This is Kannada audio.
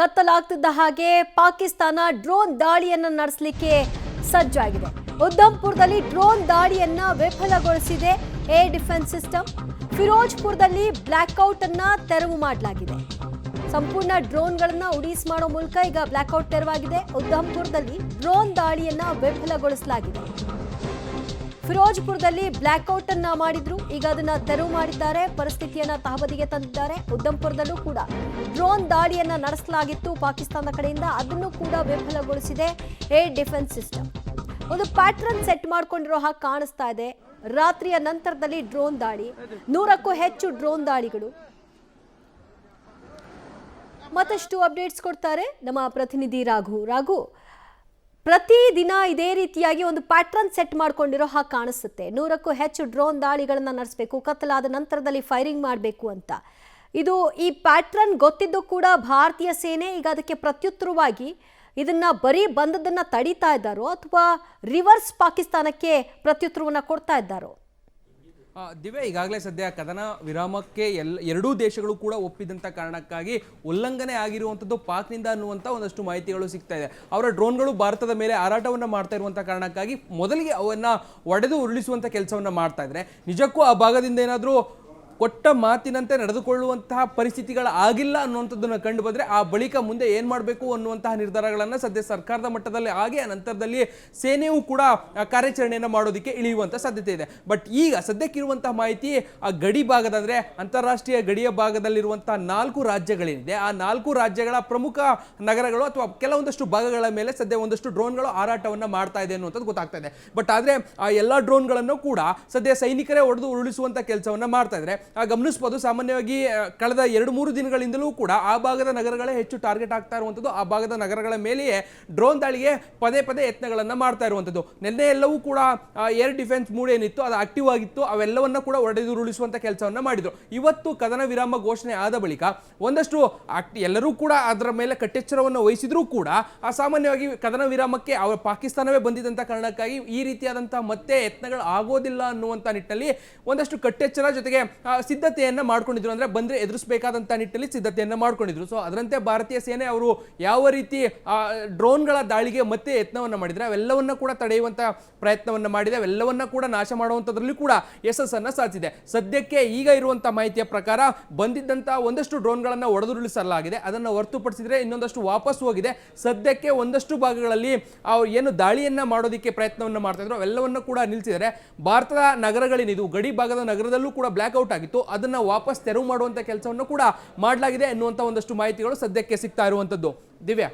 ಕತ್ತಲಾಗ್ತಿದ್ದ ಹಾಗೆ ಪಾಕಿಸ್ತಾನ ಡ್ರೋನ್ ದಾಳಿಯನ್ನ ನಡೆಸಲಿಕ್ಕೆ ಸಜ್ಜಾಗಿದೆ. ಉಧಂಪುರದಲ್ಲಿ ಡ್ರೋನ್ ದಾಳಿಯನ್ನ ವಿಫಲಗೊಳಿಸಿದೆ ಏರ್ ಡಿಫೆನ್ಸ್ ಸಿಸ್ಟಮ್. ಫಿರೋಜ್ಪುರದಲ್ಲಿ ಬ್ಲಾಕ್ಔಟ್ ಅನ್ನ ತೆರವು ಮಾಡಲಾಗಿದೆ. ಸಂಪೂರ್ಣ ಡ್ರೋನ್ಗಳನ್ನ ಉಡೀಸ್ ಮಾಡೋ ಮೂಲಕ ಈಗ ಬ್ಲಾಕ್ಔಟ್ ತೆರವಾಗಿದೆ. ಉಧಂಪುರದಲ್ಲಿ ಡ್ರೋನ್ ದಾಳಿಯನ್ನ ವಿಫಲಗೊಳಿಸಲಾಗಿದೆ. ಫಿರೋಜ್ಪುರದಲ್ಲಿ ಬ್ಲಾಕ್ಔಟ್ ಅನ್ನ ಮಾಡಿದ್ರು, ಈಗ ಅದನ್ನ ತೆರವು ಮಾಡಿದ್ದಾರೆ. ಪರಿಸ್ಥಿತಿಯನ್ನ ತಹಬದಿಗೆ ತಂದಿದ್ದಾರೆ. ಉಧಂಪುರದಲ್ಲೂ ಕೂಡ ಡ್ರೋನ್ ದಾಳಿಯನ್ನ ನಡೆಸಲಾಗಿತ್ತು ಪಾಕಿಸ್ತಾನದ ಕಡೆಯಿಂದ, ಅದನ್ನು ಕೂಡ ವಿಫಲಗೊಳಿಸಿದೆ ಏರ್ ಡಿಫೆನ್ಸ್ ಸಿಸ್ಟಮ್. ಒಂದು ಪ್ಯಾಟ್ರನ್ ಸೆಟ್ ಮಾಡ್ಕೊಂಡಿರೋ ಹಾಗೆ ಕಾಣಿಸ್ತಾ ಇದೆ. ರಾತ್ರಿಯ ನಂತರದಲ್ಲಿ ಡ್ರೋನ್ ದಾಳಿ, 100ಕ್ಕೂ ಹೆಚ್ಚು ಡ್ರೋನ್ ದಾಳಿಗಳು. ಮತ್ತಷ್ಟು ಅಪ್ಡೇಟ್ಸ್ ಕೊಡ್ತಾರೆ ನಮ್ಮ ಪ್ರತಿನಿಧಿ ರಾಘು. ಪ್ರತಿದಿನ ಇದೇ ರೀತಿಯಾಗಿ ಒಂದು ಪ್ಯಾಟ್ರನ್ ಸೆಟ್ ಮಾಡ್ಕೊಂಡಿರೋ ಹಾಗೆ ಕಾಣಿಸುತ್ತೆ. 100ಕ್ಕೂ ಹೆಚ್ಚು ಡ್ರೋನ್ ದಾಳಿಗಳನ್ನ ನಡೆಸಬೇಕು, ಕತ್ತಲಾದ ನಂತರದಲ್ಲಿ ಫೈರಿಂಗ್ ಮಾಡಬೇಕು ಅಂತ. ಇದು ಈ ಪ್ಯಾಟ್ರನ್ ಗೊತ್ತಿದ್ದು ಕೂಡ ಭಾರತೀಯ ಸೇನೆ ಈಗ ಅದಕ್ಕೆ ಪ್ರತ್ಯುತ್ತರವಾಗಿ ಇದನ್ನ ಬರೀ ಬಂದದನ್ನ ತಡೀತಾ ಇದ್ದಾರೋ ಅಥವಾ ರಿವರ್ಸ್ ಪಾಕಿಸ್ತಾನಕ್ಕೆ ಪ್ರತ್ಯುತ್ತರವನ್ನ ಕೊಡ್ತಾ ಇದ್ದಾರೋ? ದಿವ್ಯ, ಈಗಾಗಲೇ ಸದ್ಯ ಕದನ ವಿರಾಮಕ್ಕೆ ಎರಡೂ ದೇಶಗಳು ಕೂಡ ಒಪ್ಪಿದಂಥ ಕಾರಣಕ್ಕಾಗಿ ಉಲ್ಲಂಘನೆ ಆಗಿರುವಂಥದ್ದು ಪಾಕ್ನಿಂದ ಅನ್ನುವಂಥ ಒಂದಷ್ಟು ಮಾಹಿತಿಗಳು ಸಿಗ್ತಾ ಇದೆ. ಅವರ ಡ್ರೋನ್ಗಳು ಭಾರತದ ಮೇಲೆ ಹಾರಾಟವನ್ನು ಮಾಡ್ತಾ ಇರುವಂಥ ಕಾರಣಕ್ಕಾಗಿ ಮೊದಲಿಗೆ ಅವನ್ನು ಒಡೆದು ಉರುಳಿಸುವಂಥ ಕೆಲಸವನ್ನು ಮಾಡ್ತಾ ಇದ್ದಾರೆ. ನಿಜಕ್ಕೂ ಆ ಭಾಗದಿಂದ ಏನಾದರೂ ಕೊಟ್ಟ ಮಾತಿನಂತೆ ನಡೆದುಕೊಳ್ಳುವಂತಹ ಪರಿಸ್ಥಿತಿಗಳಾಗಿಲ್ಲ ಅನ್ನುವಂಥದ್ದನ್ನು ಕಂಡು ಬಂದರೆ ಆ ಬಳಿಕ ಮುಂದೆ ಏನು ಮಾಡಬೇಕು ಅನ್ನುವಂತಹ ನಿರ್ಧಾರಗಳನ್ನು ಸದ್ಯ ಸರ್ಕಾರದ ಮಟ್ಟದಲ್ಲಿ ಆಗಿ ಆ ನಂತರದಲ್ಲಿ ಸೇನೆಯೂ ಕೂಡ ಕಾರ್ಯಾಚರಣೆಯನ್ನು ಮಾಡೋದಕ್ಕೆ ಇಳಿಯುವಂಥ ಸಾಧ್ಯತೆ ಇದೆ. ಬಟ್ ಈಗ ಸದ್ಯಕ್ಕಿರುವಂತಹ ಮಾಹಿತಿ ಆ ಗಡಿ ಭಾಗದ ಅಂದರೆ ಅಂತಾರಾಷ್ಟ್ರೀಯ ಗಡಿಯ ಭಾಗದಲ್ಲಿರುವಂತಹ 4 ರಾಜ್ಯಗಳೇನಿದೆ, ಆ 4 ರಾಜ್ಯಗಳ ಪ್ರಮುಖ ನಗರಗಳು ಅಥವಾ ಕೆಲವೊಂದಷ್ಟು ಭಾಗಗಳ ಮೇಲೆ ಸದ್ಯ ಒಂದಷ್ಟು ಡ್ರೋನ್ಗಳು ಹಾರಾಟವನ್ನು ಮಾಡ್ತಾ ಇದೆ ಅನ್ನುವಂಥದ್ದು ಗೊತ್ತಾಗ್ತಾ ಇದೆ. ಬಟ್ ಆದರೆ ಆ ಎಲ್ಲ ಡ್ರೋನ್ಗಳನ್ನು ಕೂಡ ಸದ್ಯ ಸೈನಿಕರೇ ಹೊಡೆದು ಉರುಳಿಸುವಂಥ ಕೆಲಸವನ್ನು ಮಾಡ್ತಾ ಇದ್ದಾರೆ. ಗಮನಿಸಬಹುದು, ಸಾಮಾನ್ಯವಾಗಿ ಕಳೆದ 2-3 ದಿನಗಳಿಂದಲೂ ಕೂಡ ಆ ಭಾಗದ ನಗರಗಳೇ ಹೆಚ್ಚು ಟಾರ್ಗೆಟ್ ಆಗ್ತಾ ಇರುವಂಥದ್ದು. ಆ ಭಾಗದ ನಗರಗಳ ಮೇಲೆಯೇ ಡ್ರೋನ್ ದಾಳಿಗೆ ಪದೇ ಪದೇ ಯತ್ನಗಳನ್ನು ಮಾಡ್ತಾ ಇರುವಂಥದ್ದು. ನಿನ್ನೆ ಎಲ್ಲವೂ ಕೂಡ ಏರ್ ಡಿಫೆನ್ಸ್ ಮೂಡ್ ಏನಿತ್ತು ಅದು ಆಕ್ಟಿವ್ ಆಗಿತ್ತು, ಅವೆಲ್ಲವನ್ನ ಕೂಡ ಒಡೆದು ಉರುಳಿಸುವಂಥ ಕೆಲಸವನ್ನು ಮಾಡಿದ್ರು. ಇವತ್ತು ಕದನ ವಿರಾಮ ಘೋಷಣೆ ಆದ ಬಳಿಕ ಒಂದಷ್ಟು ಎಲ್ಲರೂ ಕೂಡ ಅದರ ಮೇಲೆ ಕಟ್ಟೆಚ್ಚರವನ್ನು ವಹಿಸಿದ್ರೂ ಕೂಡ ಸಾಮಾನ್ಯವಾಗಿ ಕದನ ವಿರಾಮಕ್ಕೆ ಪಾಕಿಸ್ತಾನವೇ ಬಂದಿದ್ದಂಥ ಕಾರಣಕ್ಕಾಗಿ ಈ ರೀತಿಯಾದಂತಹ ಮತ್ತೆ ಯತ್ನಗಳು ಆಗೋದಿಲ್ಲ ಅನ್ನುವಂಥ ನಿಟ್ಟಿನಲ್ಲಿ ಒಂದಷ್ಟು ಕಟ್ಟೆಚ್ಚರ ಜೊತೆಗೆ ಸಿದ್ಧತೆಯನ್ನ ಮಾಡ್ಕೊಂಡಿದ್ರು. ಅಂದ್ರೆ ಬಂದ್ರೆ ಎದುರಿಸಬೇಕಾದಂತ ನಿಟ್ಟಿನಲ್ಲಿ ಸಿದ್ಧತೆಯನ್ನ ಮಾಡ್ಕೊಂಡಿದ್ರು. ಸೊ ಅದರಂತೆ ಭಾರತೀಯ ಸೇನೆ ಅವರು ಯಾವ ರೀತಿ ಡ್ರೋನ್ಗಳ ದಾಳಿಗೆ ಮತ್ತೆ ಯತ್ನವನ್ನ ಮಾಡಿದ್ರೆ ಅವೆಲ್ಲವನ್ನ ಕೂಡ ತಡೆಯುವಂತ ಪ್ರಯತ್ನವನ್ನ ಮಾಡಿದೆ, ಅವೆಲ್ಲವನ್ನ ಕೂಡ ನಾಶ ಮಾಡುವಂತದ್ರಲ್ಲಿ ಕೂಡ ಯಶಸ್ಸನ್ನ ಸಾಧಿಸಿದೆ. ಸದ್ಯಕ್ಕೆ ಈಗ ಇರುವಂತಹ ಮಾಹಿತಿಯ ಪ್ರಕಾರ ಬಂದಿದ್ದಂತ ಒಂದಷ್ಟು ಡ್ರೋನ್ಗಳನ್ನ ಒಡೆದುರುಳಿಸಲಾಗಿದೆ. ಅದನ್ನ ಹೊರತುಪಡಿಸಿದ್ರೆ ಇನ್ನೊಂದಷ್ಟು ವಾಪಸ್ ಹೋಗಿದೆ. ಸದ್ಯಕ್ಕೆ ಒಂದಷ್ಟು ಭಾಗಗಳಲ್ಲಿ ಅವ್ರು ಏನು ದಾಳಿಯನ್ನ ಮಾಡೋದಕ್ಕೆ ಪ್ರಯತ್ನವನ್ನ ಮಾಡ್ತಾ ಇದ್ರು ಅವೆಲ್ಲವನ್ನ ಕೂಡ ನಿಲ್ಲಿಸಿದ್ದಾರೆ. ಭಾರತದ ನಗರಗಳೇನಿದು ಗಡಿ ಭಾಗದ ನಗರದಲ್ಲೂ ಕೂಡ ಬ್ಲಾಕ್ಔಟ್ ಆಗಿತ್ತು, ಅದನ್ನ ವಾಪಸ್ ತೆರವು ಮಾಡುವಂತ ಕೆಲಸವನ್ನು ಕೂಡ ಮಾಡಲಾಗಿದೆ ಎನ್ನುವಂತ ಒಂದಷ್ಟು ಮಾಹಿತಿಗಳು ಸದ್ಯಕ್ಕೆ ಸಿಗ್ತಾ ಇರುವಂತದ್ದು. ದಿವ್ಯಾ.